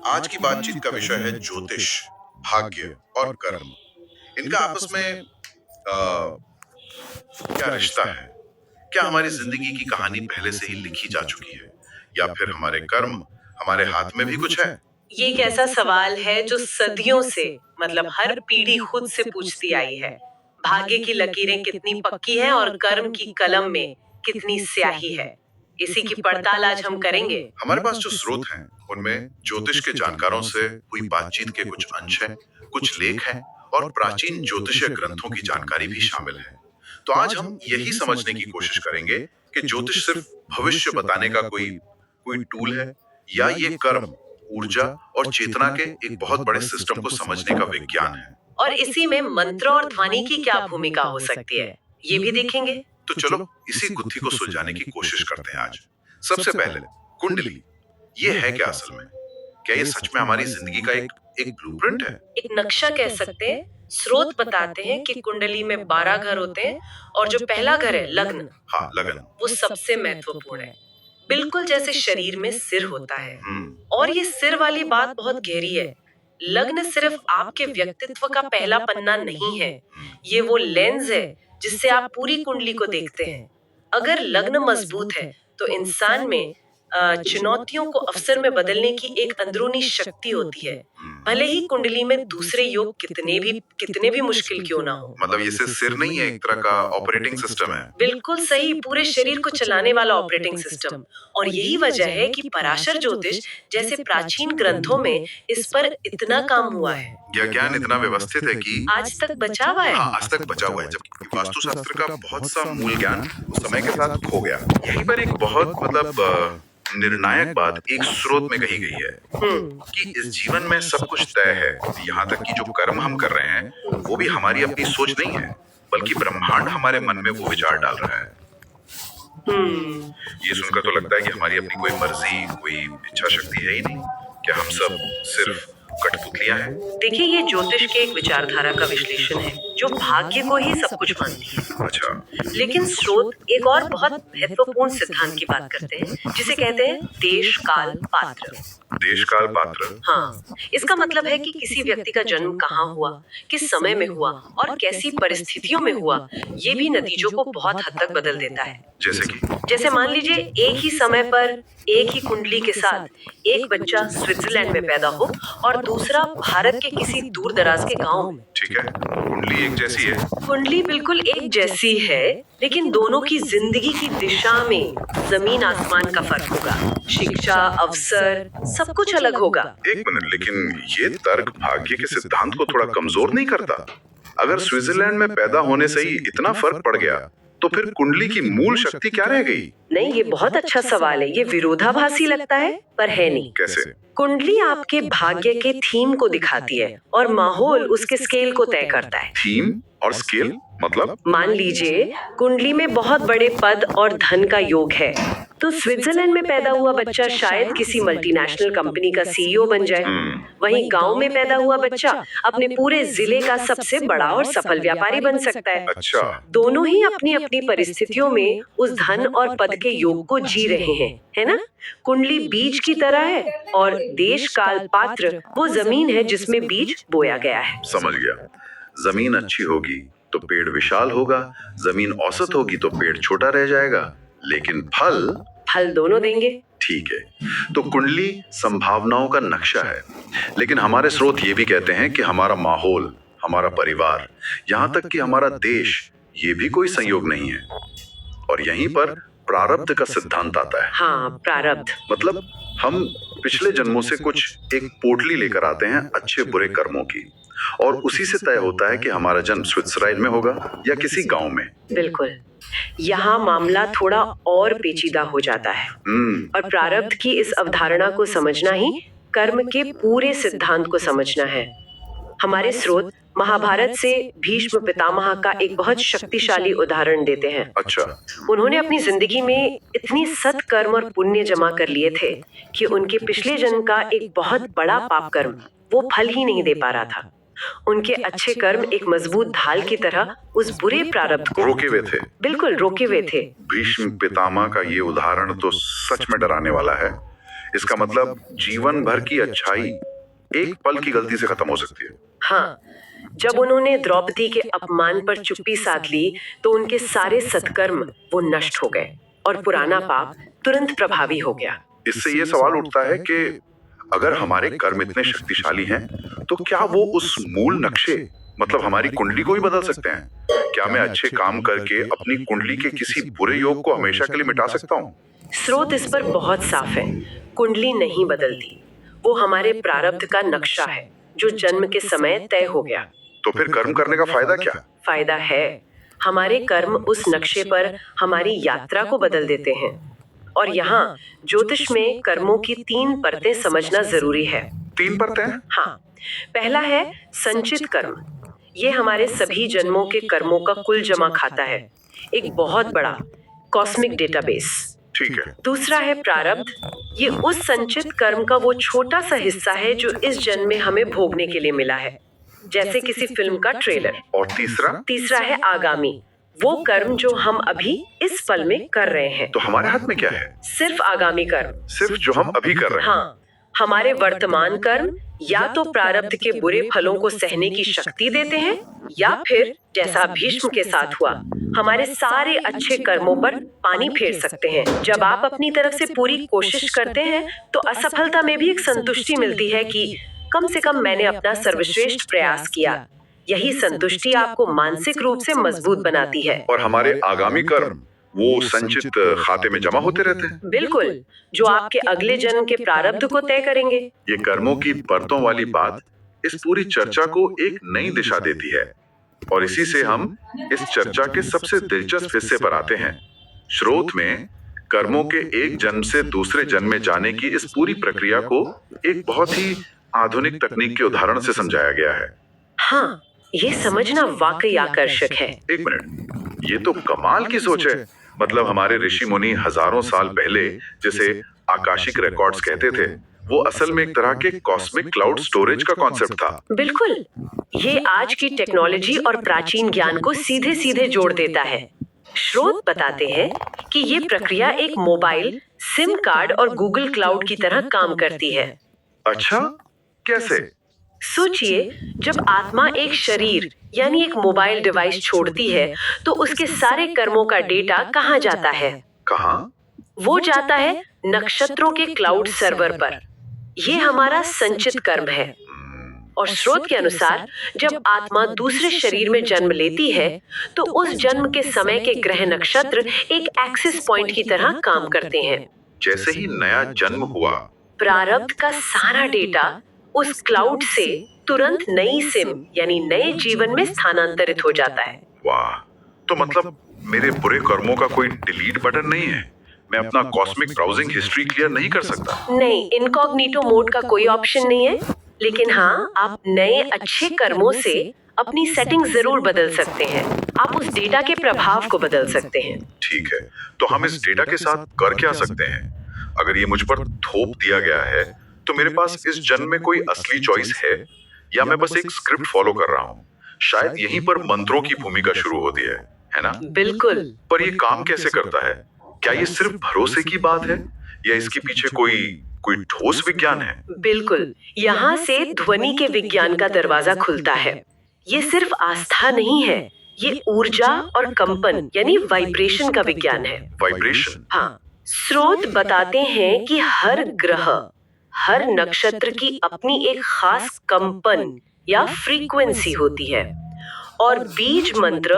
आज की बातचीत का विषय है ज्योतिष, भाग्य और कर्म। इनका आपस में क्या रिश्ता है? क्या हमारी जिंदगी की कहानी पहले से ही लिखी जा चुकी है, या फिर हमारे कर्म हमारे हाथ में भी कुछ है? ये एक ऐसा सवाल है जो सदियों से मतलब हर पीढ़ी खुद से पूछती आई है। भाग्य की लकीरें कितनी पक्की हैं और कर्म की कलम में कितनी स्याही है। इसी की पड़ताल आज हम करेंगे। हमारे पास जो स्रोत हैं, उनमें ज्योतिष के जानकारों से हुई बातचीत के कुछ अंश हैं, कुछ लेख हैं और प्राचीन ज्योतिषीय ग्रंथों की जानकारी भी शामिल है। तो आज हम यही समझने की कोशिश करेंगे कि ज्योतिष सिर्फ भविष्य बताने का कोई कोई टूल है, या ये कर्म, ऊर्जा और चेतना के एक बहुत बड़े सिस्टम को समझने का विज्ञान है। और इसी में मंत्र और ध्वनि की क्या भूमिका हो सकती है, ये भी देखेंगे। तो चलो इसी गुत्थी को सुलझाने की कोशिश करते हैं आज। सबसे पहले कुंडली, ये है क्या असल में? क्या ये सच में हमारी जिंदगी का एक ब्लूप्रिंट है? एक नक्शा कह सकते हैं। स्रोत बताते हैं कि कुंडली में 12 घर होते हैं और जो पहला घर है लग्न, हाँ, लगन। वो सबसे महत्वपूर्ण है। बिल्कुल जैसे शरीर में सिर होता है। और ये सिर वाली बात बहुत गहरी है। लग्न सिर्फ आपके व्यक्तित्व का पहला पन्ना नहीं है, ये वो लेंस है जिससे आप पूरी कुंडली को देखते हैं। अगर लग्न मजबूत है तो इंसान में चुनौतियों को अवसर में बदलने की एक अंदरूनी शक्ति होती है, भले ही कुंडली में दूसरे योग कितने भी मुश्किल क्यों ना हो। मतलब ये सिर्फ सिर नहीं है, एक तरह का ऑपरेटिंग सिस्टम है। बिल्कुल सही, पूरे शरीर को चलाने वाला ऑपरेटिंग सिस्टम। और यही वजह है कि पराशर ज्योतिष जैसे प्राचीन ग्रंथों में इस पर इतना काम हुआ है। यह ज्ञान इतना व्यवस्थित है कि आज तक बचा हुआ है। हाँ, आज तक बचा हुआ है, जबकि वास्तुशास्त्र का बहुत सा मूल ज्ञान समय के साथ खो गया। यहीं पर एक बहुत निर्णायक बात एक स्रोत में कही गई है कि इस जीवन में सब कुछ तय है। यहाँ तक कि जो कर्म हम कर रहे हैं वो भी हमारी अपनी सोच नहीं है, बल्कि ब्रह्मांड हमारे मन में वो विचार डाल रहा है। ये सुनकर तो लगता है कि हमारी अपनी कोई मर्जी, कोई इच्छा शक्ति है ही नहीं। क्या हम सब सिर्फ कठपुतलियां हैं? देखिए, ये ज्योतिष के एक विचारधारा का विश्लेषण है जो भाग्य को ही सब कुछ मानती है। अच्छा। लेकिन स्रोत एक और बहुत महत्वपूर्ण सिद्धांत की बात करते हैं जिसे कहते हैं देश काल पात्र। देश काल पात्र? हाँ, इसका मतलब है कि किसी व्यक्ति का जन्म कहाँ हुआ, किस समय में हुआ और कैसी परिस्थितियों में हुआ, ये भी नतीजों को बहुत हद तक बदल देता है। जैसे मान लीजिए एक ही समय पर एक ही कुंडली के साथ एक बच्चा स्विट्जरलैंड में पैदा हो और दूसरा भारत के किसी दूर दराज के गांव में। ठीक है, कुंडली एक जैसी है। कुंडली बिल्कुल एक जैसी है, लेकिन दोनों की जिंदगी की दिशा में जमीन आसमान का फर्क होगा। शिक्षा, अवसर, सब कुछ अलग होगा। एक मिनट, लेकिन ये तर्क भाग्य के सिद्धांत को थोड़ा कमजोर नहीं करता? अगर स्विट्जरलैंड में पैदा होने से ही इतना फर्क पड़ गया, तो फिर कुंडली की मूल शक्ति क्या रह गई? नहीं, ये बहुत अच्छा सवाल है। ये विरोधाभासी लगता है पर है नहीं। कैसे? कुंडली आपके भाग्य के थीम को दिखाती है और माहौल उसके स्केल को तय करता है। थीम और स्केल मतलब? मान लीजिए कुंडली में बहुत बड़े पद और धन का योग है, तो स्विट्जरलैंड में पैदा हुआ बच्चा शायद किसी मल्टीनेशनल कंपनी का सीईओ बन जाए। वहीं गांव में पैदा हुआ बच्चा अपने पूरे जिले का सबसे बड़ा और सफल व्यापारी बन सकता है। अच्छा। दोनों ही अपनी अपनी परिस्थितियों में उस धन और पद के योग को जी रहे हैं, है ना? कुंडली बीज की तरह है और देश काल पात्र वो जमीन है जिसमें बीज बोया गया है। समझ गया। जमीन अच्छी होगी तो पेड़ विशाल होगा, जमीन औसत होगी तो पेड़ छोटा रह जाएगा, लेकिन फल दोनों देंगे। ठीक है, तो कुंडली संभावनाओं का नक्शा है, लेकिन हमारे स्रोत ये भी कहते हैं कि हमारा माहौल, हमारा परिवार, यहाँ तक कि हमारा देश, ये भी कोई संयोग नहीं है। और यहीं पर प्रारब्ध का सिद्धांत आता है। हाँ, प्रारब्ध मतलब हम पिछले जन्मों से कुछ एक पोटली लेकर आते हैं अच्छे बुरे कर्मों की, और उसी से तय होता है कि हमारा जन्म स्विट्जरलैंड में होगा या किसी गांव में। बिल्कुल, यहाँ मामला थोड़ा और पेचीदा हो जाता है। और प्रारब्ध की इस अवधारणा को समझना ही कर्म के पूरे सिद्धांत को समझना है। हमारे स्रोत महाभारत से भीष्म पितामह का एक बहुत शक्तिशाली उदाहरण देते हैं। अच्छा। उन्होंने अपनी जिंदगी में इतनी सत्कर्म और पुण्य जमा कर लिए थे कि उनके पिछले जन्म का एक बहुत बड़ा पाप कर्म वो फल ही नहीं दे पा रहा था। उनके अच्छे कर्म एक मजबूत ढाल की तरह उस बुरे प्रारब्ध को रोके हुए थे। बिल्कुल रोके हुए थे। भीष्म पितामह का ये उदाहरण तो सच में डराने वाला है। इसका मतलब जीवन भर की अच्छाई एक पल की गलती से खत्म हो सकती है। हाँ, जब उन्होंने द्रौपदी के अपमान पर चुप्पी साध ली तो उनके सारे सत्कर्म वो नष्ट हो गए और पुराना पाप तुरंत प्रभावी हो गया। इससे ये सवाल उठता है कि अगर हमारे कर्म इतने शक्तिशाली हैं, तो क्या वो उस मूल नक्शे मतलब हमारी कुंडली को ही बदल सकते हैं? क्या मैं अच्छे काम करके अपनी कुंडली के किसी बुरे योग को हमेशा के लिए मिटा सकता हूँ? स्रोत इस पर बहुत साफ है। कुंडली नहीं बदलती, वो हमारे प्रारब्ध का नक्शा है जो जन्म के समय तय हो गया। तो फिर कर्म करने का फायदा क्या? फायदा है, हमारे कर्म उस नक्शे पर हमारी यात्रा को बदल देते हैं। और यहाँ ज्योतिष में कर्मों की 3 परतें समझना जरूरी है। 3 परतें? हाँ, पहला है संचित कर्म। ये हमारे सभी जन्मों के कर्मों का कुल जमा खाता है, एक बहुत बड़ा कॉस्मिक डेटाबेस। ठीक है। दूसरा है प्रारब्ध। ये उस संचित कर्म का वो छोटा सा हिस्सा है जो इस जन्म में हमें भोगने के लिए मिला है, जैसे किसी फिल्म का ट्रेलर। और तीसरा? तीसरा है आगामी, वो कर्म जो हम अभी इस पल में कर रहे हैं। तो हमारे हाथ में क्या है? सिर्फ आगामी कर्म। सिर्फ जो हम अभी कर रहे हैं। हाँ, हमारे वर्तमान कर्म या तो प्रारब्ध के बुरे फलों को सहने की शक्ति देते हैं या फिर जैसा भीष्म के साथ हुआ, हमारे सारे अच्छे कर्मों पर पानी फेर सकते हैं। जब आप अपनी तरफ से पूरी कोशिश करते हैं तो असफलता में भी एक संतुष्टि मिलती है कि कम से कम मैंने अपना सर्वश्रेष्ठ प्रयास किया। यही संतुष्टि आपको मानसिक रूप से मजबूत बनाती है। और हमारे आगामी कर्म वो संचित खाते में जमा होते रहते हैं। बिल्कुल, जो आपके अगले जन्म के प्रारब्ध को तय करेंगे। ये कर्मों की परतों वाली बात इस पूरी चर्चा को एक नई दिशा देती है और इसी से हम इस चर्चा के सबसे दिलचस्प हिस्से पर आते हैं। स्रोत में कर्मों के एक जन्म से दूसरे जन्म में जाने की इस पूरी प्रक्रिया को एक बहुत ही आधुनिक तकनीक के उदाहरण से समझाया गया है। हाँ, ये समझना वाकई आकर्षक है। एक मिनट, ये तो कमाल की सोच है। मतलब हमारे ऋषि मुनि हजारों साल पहले जिसे आकाशिक रिकॉर्ड्स कहते थे, वो असल में एक तरह के कॉस्मिक क्लाउड स्टोरेज का कॉन्सेप्ट था। बिल्कुल, ये आज की टेक्नोलॉजी और प्राचीन ज्ञान को सीधे सीधे जोड़ देता है। स्रोत बताते हैं कि ये प्रक्रिया एक मोबाइल सिम कार्ड और गूगल क्लाउड की तरह काम करती है। अच्छा, कैसे? सोचिए, जब आत्मा एक शरीर यानी एक मोबाइल डिवाइस छोड़ती है तो उसके सारे कर्मों का डेटा कहाँ जाता है? कहाँ? वो जाता है नक्षत्रों के क्लाउड सर्वर पर। ये हमारा संचित कर्म है। और स्रोत के अनुसार जब आत्मा दूसरे शरीर में जन्म लेती है तो उस जन्म के समय के ग्रह नक्षत्र एक एक्सेस पॉइंट की तरह काम करते हैं। जैसे ही नया जन्म हुआ, प्रारब्ध का सारा डेटा उस क्लाउड से तुरंत नई सिम यानी नए जीवन में स्थानांतरित हो जाता है। वाह, तो मतलब मेरे बुरे कर्मों का कोई डिलीट बटन नहीं है? मैं अपना कॉस्मिक ब्राउजिंग हिस्ट्री क्लियर नहीं कर सकता? नहीं, इनकॉग्निटो मोड का कोई ऑप्शन नहीं है, लेकिन हाँ, आप नए अच्छे कर्मों से अपनी सेटिंग जरूर बदल सकते हैं। आप उस डेटा के प्रभाव को बदल सकते हैं। ठीक है, तो हम इस डेटा के साथ कर क्या सकते हैं? अगर ये मुझ पर थोप दिया गया है तो मेरे पास इस जन्म में कोई असली चॉइस है या मैं बस एक स्क्रिप्ट फॉलो कर रहा हूँ? शायद यहीं पर मंत्रों की भूमिका शुरू होती है ना? बिल्कुल। पर ये काम कैसे करता है? क्या ये सिर्फ भरोसे की बात है या इसके पीछे कोई ठोस विज्ञान है? बिल्कुल, यहाँ से ध्वनि के विज्ञान का दरवाजा खुलता है। ये सिर्फ आस्था नहीं है, ये ऊर्जा और कंपन यानी वाइब्रेशन का विज्ञान है। वाइब्रेशन? हाँ, स्रोत बताते हैं कि हर ग्रह, हर नक्षत्र की अपनी एक खास कंपन या फ्रीक्वेंसी होती है और बीज मंत्र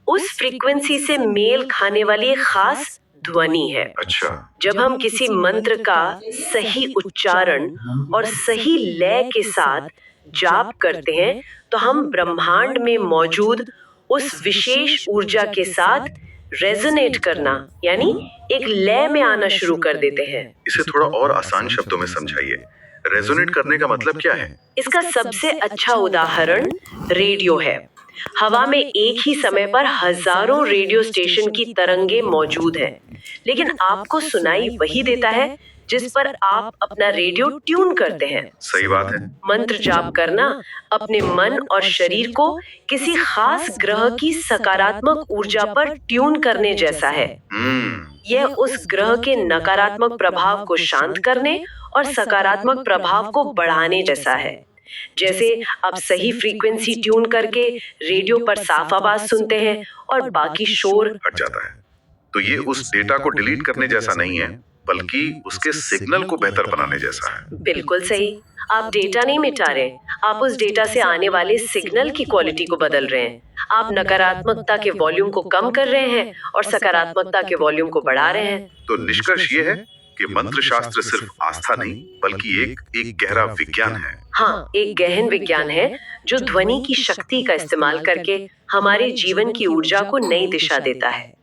उस फ्रीक्वेंसी से मेल खाने वाली एक खास ध्वनि है। अच्छा। जब हम किसी मंत्र का सही उच्चारण और सही लय के साथ जाप करते हैं तो हम ब्रह्मांड में मौजूद उस विशेष ऊर्जा के साथ रेजोनेट करना यानी एक लय में आना शुरू कर देते हैं। इसे थोड़ा और आसान शब्दों में समझाइए। रेजोनेट करने का मतलब क्या है? इसका सबसे अच्छा उदाहरण रेडियो है। हवा में एक ही समय पर हजारों रेडियो स्टेशन की तरंगे मौजूद हैं, लेकिन आपको सुनाई वही देता है जिस पर आप अपना रेडियो ट्यून करते हैं। सही बात है। मंत्र जाप करना अपने मन और शरीर को किसी खास ग्रह की सकारात्मक ऊर्जा पर ट्यून करने जैसा है। यह उस ग्रह के नकारात्मक प्रभाव को शांत करने और सकारात्मक प्रभाव को बढ़ाने जैसा है। जैसे आप सही फ्रीक्वेंसी ट्यून करके रेडियो पर साफ आवाज सुनते हैं और बाकी शोर हट जाता है। तो ये उस डेटा को डिलीट करने जैसा नहीं है, बल्कि उसके सिग्नल को बेहतर बनाने जैसा है। बिल्कुल सही। आप डेटा नहीं मिटा रहे, आप उस डेटा से आने वाले सिग्नल की क्वालिटी को बदल रहे हैं। आप नकारात्मकता के वॉल्यूम को कम कर रहे हैं और सकारात्मकता के वॉल्यूम को बढ़ा रहे हैं। तो निष्कर्ष ये है कि मंत्र शास्त्र सिर्फ आस्था नहीं, बल्कि एक गहरा विज्ञान है। हाँ, एक गहन विज्ञान है जो ध्वनि की शक्ति का इस्तेमाल करके हमारे जीवन की ऊर्जा को नई दिशा देता है।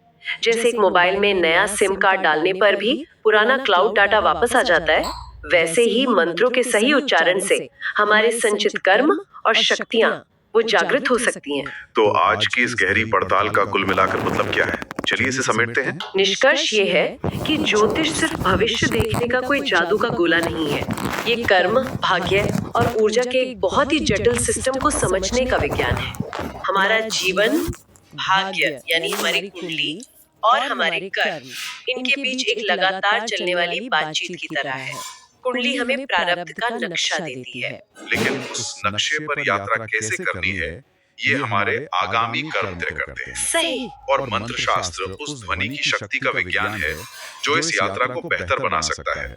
जैसे एक मोबाइल में नया सिम कार्ड डालने पर भी पुराना क्लाउड डाटा वापस आ जाता है, वैसे ही मंत्रों के सही उच्चारण से हमारे संचित कर्म और शक्तियाँ वो जागृत हो सकती हैं। तो आज की इस गहरी पड़ताल का कुल मिलाकर मतलब क्या है? चलिए इसे समेटते हैं। निष्कर्ष ये है कि ज्योतिष सिर्फ भविष्य देखने का कोई जादू का गोला नहीं है। ये कर्म, भाग्य और ऊर्जा के एक बहुत ही जटिल सिस्टम को समझने का विज्ञान है। हमारा जीवन, भाग्य यानी हमारी कुंडली और हमारे कर्म, इनके बीच एक लगातार चलने वाली बातचीत की तरह है। कुंडली हमें प्रारब्ध का नक्शा देती है, लेकिन उस नक्शे पर यात्रा कैसे करनी है, ये हमारे आगामी कर्म तय करते हैं। सही। और मंत्र शास्त्र उस ध्वनि की शक्ति का विज्ञान है जो इस यात्रा को बेहतर बना सकता है।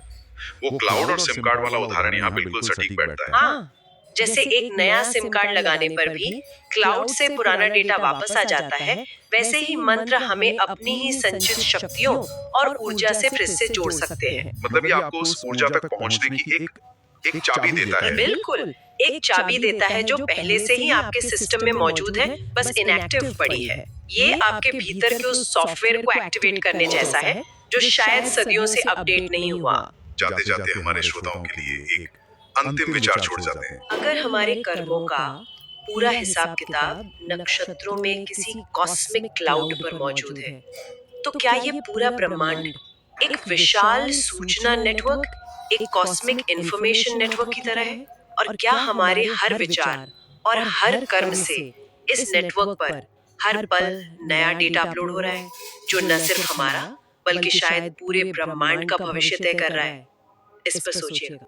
वो क्लाउड और सिम कार्ड वाला उदाहरण यहाँ बिल्कुल सटीक बैठता है। हाँ, जैसे एक नया सिम कार्ड लगाने पर भी क्लाउड से पुराना डेटा वापस आ जाता है, वैसे ही मंत्र हमें अपनी ही संचित शक्तियों और ऊर्जा से फिर से जोड़ सकते हैं। मतलब ये आपको उस ऊर्जा तक पहुंचने की एक चाबी देता है। बिल्कुल, एक चाबी देता है जो पहले से ही आपके सिस्टम में मौजूद है, बस इनएक्टिव पड़ी है। ये आपके भीतर के उस सॉफ्टवेयर को एक्टिवेट करने जैसा है जो शायद सदियों से अपडेट नहीं हुआ। जाते जाते हमारे श्रोताओं के लिए एक अंतिम विचार छोड़ जाते हैं। अगर हमारे कर्मों का पूरा हिसाब किताब नक्षत्रों में किसी कॉस्मिक क्लाउड पर मौजूद है, तो क्या ये पूरा ब्रह्मांड एक विशाल सूचना नेटवर्क, एक कॉस्मिक इंफॉर्मेशन नेटवर्क की तरह है? और क्या हमारे हर विचार और हर कर्म से इस नेटवर्क पर हर पल नया डेटा अपलोड हो रहा है, जो न सिर्फ हमारा बल्कि शायद पूरे ब्रह्मांड का भविष्य तय कर रहा है? इस पर सोचिएगा।